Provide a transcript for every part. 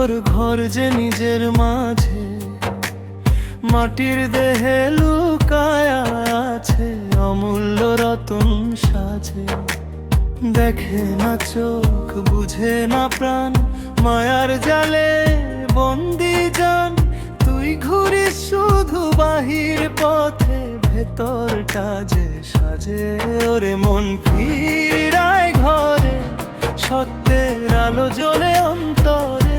তোর ঘর যে নিজের মাঝে, মাটির দেহে লুকায় আছে অমূল্য রতন সাজে। দেখে না চোখ, বুঝে না প্রাণ, মায়ার জালে বন্দি জান। তুই ঘুরিস শুধু বাহির পথে, ভেতরটা যে সাজে। ওরে মন ফিরায় ঘরে, সত্যের আলো জ্বলে অন্তরে।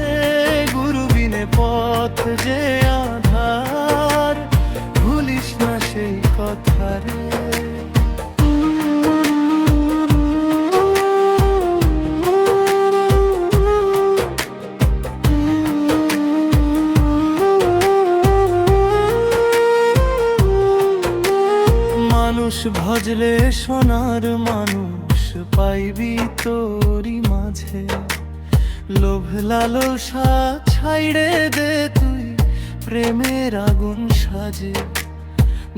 গুরু বিনে পথ যে আধার, ভুলিস না সেই কথা রে। মানুষ ভজলে সোনার মানুষ পাইবি তোরি মাঝে। লোভ লালসা ছাইড়ে দে তুই, প্রেমের আগুন সাজে।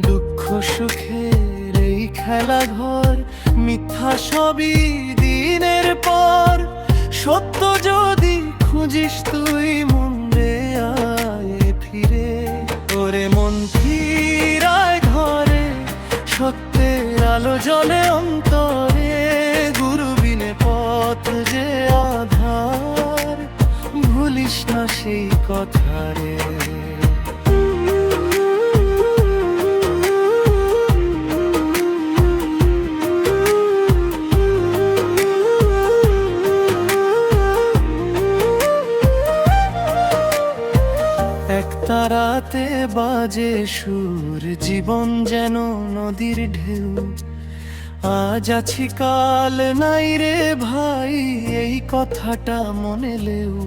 দুঃখ সুখের এই খেলা ঘর, মিথ্যা সবই দিনের পর। সত্য যদি খুঁজিস তুই মন রে, আয় ফিরে। ওরে মন ফিরায় ঘরে, সত্যের আলো জ্বলে অন্তরে। গুরু বিনে পথ যে আধার, ভুলিস না সেই কথা রে। এক তারাতে বাজে সুর, জীবন যেন নদীর ঢেউ। আজ আছি কাল নাই রে ভাই, এই কথাটা মনে লেও।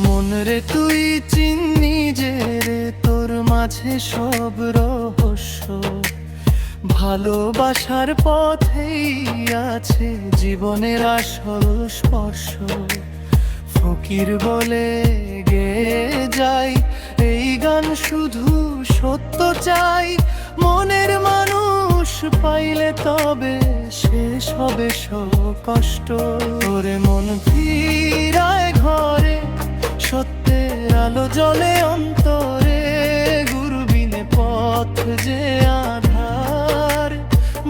মন রে তুই চিনি যে রে, তোর মাঝে সব রহস্য। ভালোবাসার পথেই আছে জীবনের আসল স্পর্শ। ফকির বলে গেয়ে যাই এই গান, শুধু সত্য চাই। মনের মানুষ পাইলে তবে শেষ হবে সব কষ্ট। ওরে মন ফিরায় ঘরে, সত্যের আলো জ্বলে অন্তরে। গুরু বিনে পথ যে আধার,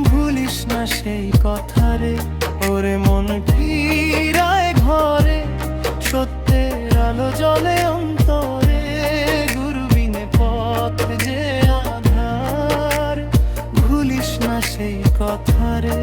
ভুলিস না সেই কথা রে। ওরে মন ফিরায় ঘরে, সত্যের আলো জ্বলে অন্তরে। গুরু বিনে পথ যে আধার, ভুলিস না সেই কথা রে।